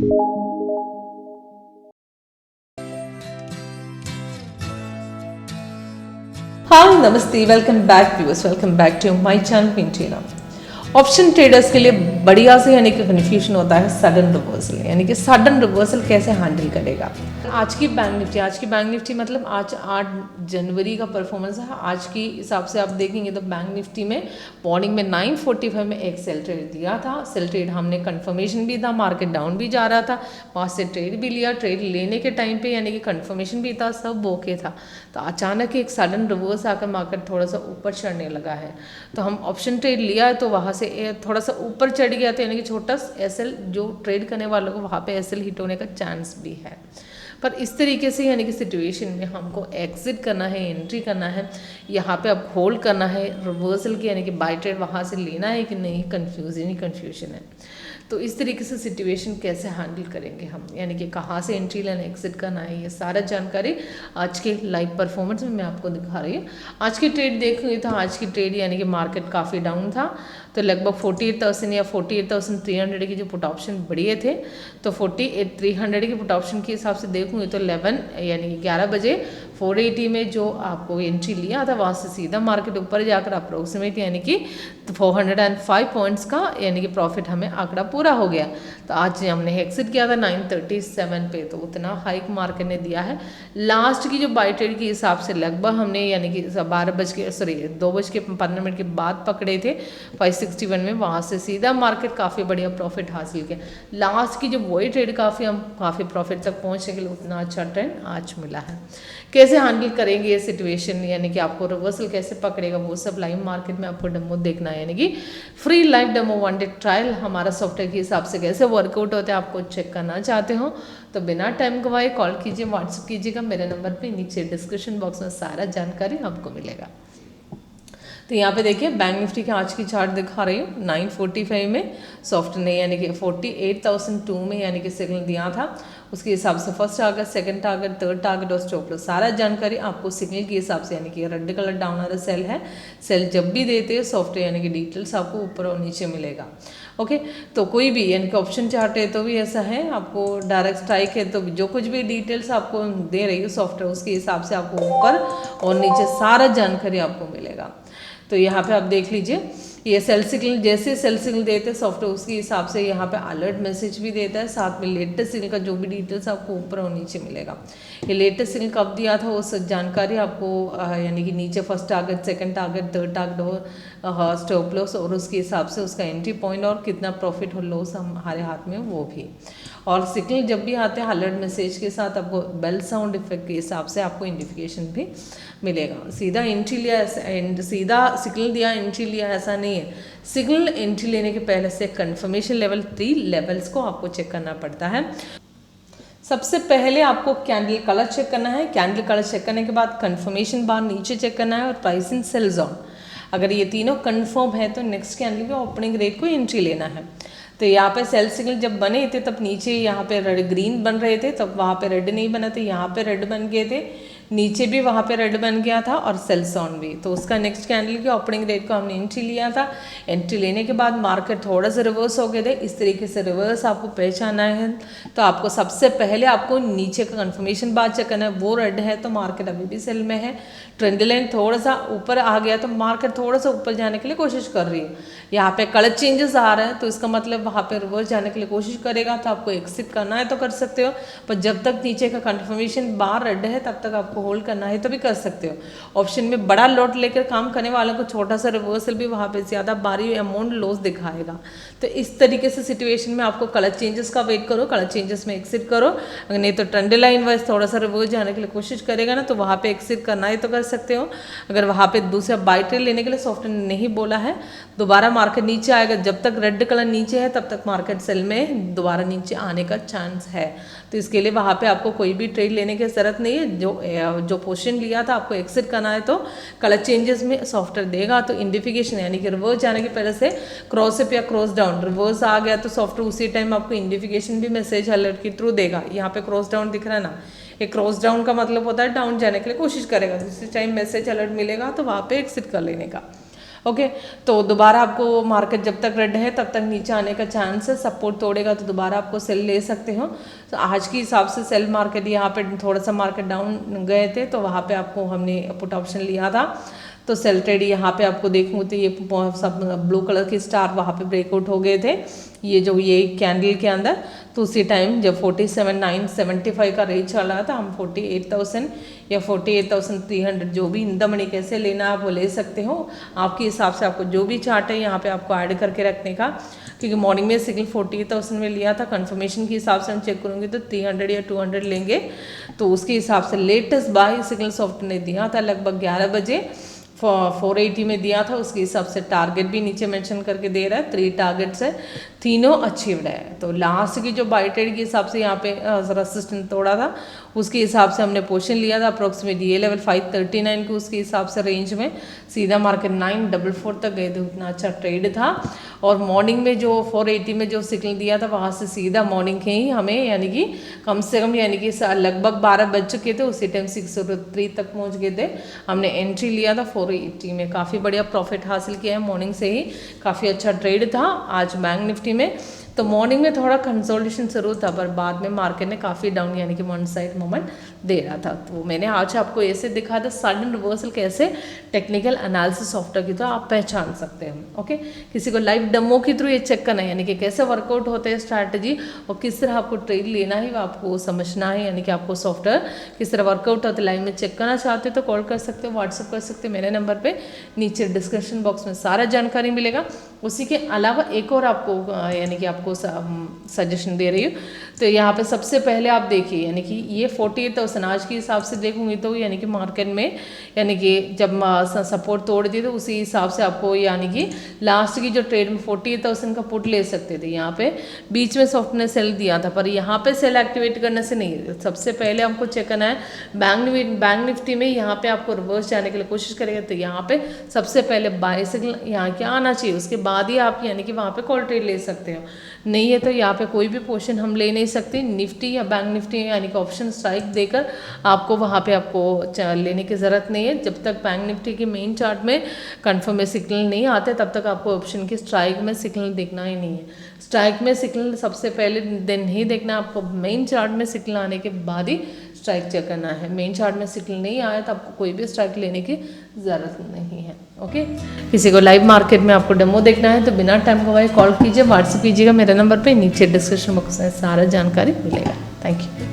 हाय नमस्ते, welcome back viewers, welcome back to my channel पिंटीना। Option traders के लिए बढ़िया से यानी कि कन्फ्यूजन होता है सडन रिवर्सल, यानी कि सडन रिवर्सल कैसे हैंडल करेगा। आज की बैंक निफ्टी मतलब आज 8 जनवरी का परफॉर्मेंस है। आज की हिसाब से आप देखेंगे तो बैंक निफ्टी में मॉर्निंग में 9:45 में एक सेल ट्रेड दिया था। सेल ट्रेड हमने कंफर्मेशन भी था, मार्केट डाउन भी जा रहा था, वहाँ से ट्रेड भी लिया। ट्रेड लेने के टाइम पे यानी कि कंफर्मेशन भी था, सब ओके था। तो अचानक एक सडन रिवर्स आकर मार्केट थोड़ा सा ऊपर चढ़ने लगा है, तो हम ऑप्शन ट्रेड लिया है, तो वहाँ से थोड़ा सा ऊपर चढ़ गया, तो यानी कि छोटा एसएल जो ट्रेड करने वालों को वहाँ पे एसएल हिट होने का चांस भी है। पर इस तरीके से यानी कि सिचुएशन में हमको एग्जिट करना है, एंट्री करना है, यहाँ पे अब होल्ड करना है रिवर्सल की, यानी कि बाय ट्रेड वहाँ से लेना है कि नहीं, कन्फ्यूजन है। तो इस तरीके से सिचुएशन कैसे हैंडल करेंगे हम, यानी कि कहाँ से एंट्री लेना, एग्जिट करना है, ये सारा जानकारी आज के लाइव परफॉर्मेंस में मैं आपको दिखा रही हूँ। आज की ट्रेड देखेंगे तो आज की ट्रेड यानी कि मार्केट काफ़ी डाउन था, तो लगभग 48,000 या 48,300 की जो पुट ऑप्शन बढ़िए थे, तो 48,300 की पुट ऑप्शन के हिसाब से देखूंगे तो 11 यानी 11 बजे 480 में जो आपको एंट्री लिया था, वहाँ से सीधा मार्केट ऊपर जाकर अप्रोक्सीमेट यानी कि 405 पॉइंट्स का यानी कि प्रॉफिट हमें आंकड़ा पूरा हो गया। तो आज हमने एग्जिट किया था 937 पे, तो उतना हाइक मार्केट ने दिया है। लास्ट की जो बाय ट्रेड के हिसाब से लगभग हमने यानी कि 2:15 के बाद पकड़े थे 561 में, वहाँ से सीधा मार्केट काफ़ी बढ़िया प्रॉफिट हासिल किया। लास्ट की जो वही ट्रेड हम काफ़ी प्रॉफिट तक पहुँचने के लिए उतना अच्छा ट्रेंड आज मिला है। कैसे हैंडल करेंगे ये सिचुएशन, यानी कि आपको रिवर्सल कैसे पकड़ेगा, वो सब लाइव मार्केट में आपको डेमो देखना है, यानी कि free live demo 1 day trial हमारा सॉफ्टवेयर के हिसाब से कैसे वर्कआउट होता है, आपको चेक करना चाहते हो तो बिना टाइम गवाए कॉल कीजिए, व्हाट्सएप कीजिएगा मेरे नंबर पे, नीचे डिस्क्रिप्शन बॉक्स में सारा जानकारी आपको मिलेगा। तो यहाँ पे देखिए बैंक निफ्टी के आज की चार्ट दिखा रही हूँ। 9:45 में सॉफ्ट ने यानी कि 48,002 में यानी कि सिग्नल दिया था, उसके हिसाब से first target, second target, third target और स्टॉप लॉस सारा जानकारी आपको सिग्नल के हिसाब से, यानी कि रेड कलर डाउन वाला सेल है, सेल जब भी देते हैं सॉफ्टवेयर यानी कि डिटेल्स आपको ऊपर और नीचे मिलेगा। ओके, तो कोई भी यानी कि ऑप्शन चार्ट है तो भी ऐसा है, आपको डायरेक्ट स्ट्राइक है तो जो कुछ भी डिटेल्स आपको दे रही है सॉफ्टवेयर, उसके हिसाब से आपको ऊपर और नीचे सारा जानकारी आपको मिलेगा। तो यहाँ पे आप देख लीजिए, ये सेल सिग्नल जैसे सेल सिग्नल देते हैं सॉफ्टवेयर उसके हिसाब से यहाँ पे अलर्ट मैसेज भी देता है, साथ में लेटेस्ट सिग्नल का जो भी डिटेल्स आपको ऊपर और नीचे मिलेगा। ये लेटेस्ट सिग्नल कब दिया था उस जानकारी आपको यानी कि नीचे first target, second target, third target और स्टॉप लॉस और उसके हिसाब से उसका एंट्री पॉइंट और कितना प्रॉफिट और लॉस हमारे हाथ में वो भी। और सिग्नल जब भी आते हैं अलर्ट मैसेज के साथ आपको बेल साउंड इफेक्ट के हिसाब से आपको इंडिफिकेशन भी मिलेगा। सीधा एंट्री लिया, सीधा सिग्नल दिया एंट्री लिया ऐसा नहीं है। सिग्नल एंट्री लेने के पहले से कंफर्मेशन लेवल 3 लेवल्स को आपको चेक करना पड़ता है। सबसे पहले आपको कैंडल कलर चेक करना है, कैंडल कलर चेक करने के बाद कंफर्मेशन बार नीचे चेक करना है और प्राइस इन सेल जोन, अगर ये तीनों कंफर्म है तो नेक्स्ट कैंडल के ओपनिंग रेट को एंट्री लेना है। तो यहाँ पे सेल सिग्नल जब बने थे तब नीचे यहाँ पे रेड ग्रीन बन रहे थे, तब वहाँ पे रेड नहीं बना थे, यहाँ पे रेड बन गए थे, नीचे भी वहाँ पे रेड बन गया था और सेल जोन भी। तो उसका नेक्स्ट कैंडल के ओपनिंग रेट को हमने एंट्री लिया था। एंट्री लेने के बाद मार्केट थोड़ा सा रिवर्स हो गए थे, इस तरीके से रिवर्स आपको पहचाना है तो आपको सबसे पहले आपको नीचे का कंफर्मेशन बार चेक करना है, वो रेड है तो मार्केट अभी भी सेल में है। ट्रेंड लाइन थोड़ा सा ऊपर आ गया तो मार्केट थोड़ा सा ऊपर जाने के लिए कोशिश कर रही है। यहाँ पे कलर चेंजेस आ रहे हैं तो इसका मतलब वहाँ पे रिवर्स जाने के लिए कोशिश करेगा, तो आपको एक्सिट करना है तो कर सकते हो, पर जब तक नीचे का कंफर्मेशन बार रेड है तब तक आपको होल्ड करना है तो भी कर सकते हो। ऑप्शन में बड़ा लॉट लेकर काम करने वालों को छोटा सा रिवर्सल भी वहाँ पे ज़्यादा भारी अमाउंट लॉस दिखाएगा। तो इस तरीके से सिचुएशन में आपको कलर चेंजेस का वेट करो, कलर चेंजेस में एक्सिट करो, अगर नहीं तो ट्रेंड लाइन वाइज थोड़ा सा रिवर्स जाने के लिए कोशिश करेगा ना तो वहाँ पे एक्सिट करना है तो कर सकते हो। अगर वहाँ पे दूसरा बाय ट्रेड लेने के लिए सॉफ्टवेयर ने नहीं बोला है, दोबारा मार्केट नीचे आएगा, जब तक रेड कलर नीचे है तब तक मार्केट सेल में दोबारा नीचे आने का चांस है। तो इसके लिए वहाँ पे आपको कोई भी ट्रेड लेने की जरूरत नहीं है, जो पोजीशन लिया था आपको एक्सिट करना है तो कलर चेंजेस में सॉफ्टवेयर देगा। तो इंडिफिकेशन यानी कि रिवर्स जाने के पहले से क्रॉस अप या क्रॉस डाउन रिवर्स आ गया तो सॉफ्टवेयर उसी टाइम आपको इंडिफिकेशन भी मैसेज अलर्ट के थ्रू देगा। यहाँ पे क्रॉस डाउन दिख रहा है ना, ये क्रॉस डाउन का मतलब होता है डाउन जाने के लिए कोशिश करेगा, तो उसी टाइम मैसेज अलर्ट मिलेगा तो वहाँ पे एक्सिट कर लेने का। ओके, तो दोबारा आपको मार्केट जब तक रेड है तब तक नीचे आने का चांस है, सपोर्ट तोड़ेगा तो दोबारा आपको सेल ले सकते हो। तो आज के हिसाब से सेल मार्केट, यहाँ पे थोड़ा सा मार्केट डाउन गए थे तो वहाँ पे आपको हमने पुट ऑप्शन लिया था, तो सेल ट्रेड यहाँ पे आपको देखूँ तो ये सब ब्लू कलर के स्टार वहाँ पे ब्रेकआउट हो गए थे ये कैंडल के अंदर। तो उसी टाइम जब 47,975 का रेट चल रहा था, हम 48,000 या 48,300 जो भी इन द मनी कैसे लेना आप वो ले सकते हो, आपके हिसाब से आपको जो भी चार्ट है यहाँ पे आपको ऐड करके रखने का। क्योंकि मॉर्निंग में सिग्नल 48,000 में लिया था, कंफर्मेशन के हिसाब से हम चेक करूँगी तो 300 या 200 लेंगे। तो उसके हिसाब से लेटेस्ट बाय सिग्नल सॉफ्ट ने दिया था लगभग 11 बजे 480 में दिया था, उसके हिसाब से टारगेट भी नीचे मेंशन करके दे रहा है, 3 टारगेट्स है, तीनों अचीव्ड है। तो लास्ट की जो बाय ट्रेड के हिसाब से यहाँ पे रेसिस्टेंस तोड़ा था, उसके हिसाब से हमने पोजीशन लिया था अप्रोक्सीमेटली ये लेवल 539 के उसके हिसाब से रेंज में, सीधा मार्केट 944 तक गए थे, उतना अच्छा ट्रेड था। और मॉर्निंग में जो 480 में जो सिग्नल दिया था वहाँ से सीधा मॉर्निंग के ही हमें यानी कि कम से कम यानी कि लगभग 12 बज चुके थे, उसी टाइम 603 तक पहुँच गए थे, हमने एंट्री लिया था 480 में, काफ़ी बढ़िया प्रॉफिट हासिल किया है। मॉर्निंग से ही काफ़ी अच्छा ट्रेड था आज बैंक निफ्टी में। तो मॉर्निंग में थोड़ा कंसोलिडेशन जरूर था, पर बाद में मार्केट ने काफ़ी डाउन यानी कि वन साइड मोमेंट दे रहा था। तो मैंने आज आपको ऐसे दिखा था सडन रिवर्सल कैसे टेक्निकल एनालिसिस सॉफ्टवेयर की तो आप पहचान सकते हैं। ओके, किसी को लाइव डेमो के थ्रू ये चेक करना है यानी कि कैसे वर्कआउट होते हैं स्ट्रैटेजी और किस तरह आपको ट्रेड लेना है वो आपको समझना है, यानी कि आपको सॉफ्टवेयर किस तरह वर्कआउट होता है लाइव में चेक करना चाहते हो तो कॉल कर सकते हो, व्हाट्सअप कर सकते हो मेरे नंबर पर, नीचे डिस्क्रिप्शन बॉक्स में सारा जानकारी मिलेगा। उसी के अलावा एक और आपको यानी कि आपको सजेशन दे रही हूँ। तो यहाँ पे सबसे पहले आप देखिए यानी कि ये 48,000 आज के हिसाब से देखूंगी तो यानी कि मार्केट में यानी कि जब सपोर्ट तोड़ दिए तो उसी हिसाब से आपको यानी कि लास्ट की जो ट्रेड में 48,000 का पुट ले सकते थे। यहाँ पे बीच में सॉफ्ट ने सेल दिया था, पर यहाँ पे सेल एक्टिवेट करने से नहीं, सबसे पहले हमको चेक करना है बैंक निफ्टी में यहाँ पे आपको रिवर्स जाने के लिए कोशिश करेगा तो यहाँ पे सबसे पहले बाय सिग्नल यहाँ क्या आना चाहिए, उसके बाद ही आप यानी कि वहाँ पे कॉल ट्रेड ले सकते हो। नहीं है तो यहाँ पे कोई भी पोर्शन हम ले नहीं सकते, निफ्टी या बैंक निफ्टी यानी कि ऑप्शन स्ट्राइक देकर आपको वहाँ पे आपको लेने की ज़रूरत नहीं है। जब तक बैंक निफ्टी के मेन चार्ट में कंफर्म में सिग्नल नहीं आते तब तक आपको ऑप्शन की स्ट्राइक में सिग्नल देखना ही नहीं है। स्ट्राइक में सिग्नल सबसे पहले दिन ही देखना, आपको मेन चार्ट में सिग्नल आने के बाद ही स्ट्राइक चेक करना है। मेन चार्ट में सिग्नल नहीं आया तो आपको कोई भी स्ट्राइक लेने की ज़रूरत नहीं है। ओके, किसी को लाइव मार्केट में आपको डेमो देखना है तो बिना टाइम गवाए कॉल कीजिए, व्हाट्सएप कीजिएगा मेरे नंबर पे, नीचे डिस्क्रिप्शन बॉक्स में सारा जानकारी मिलेगा। Thank you.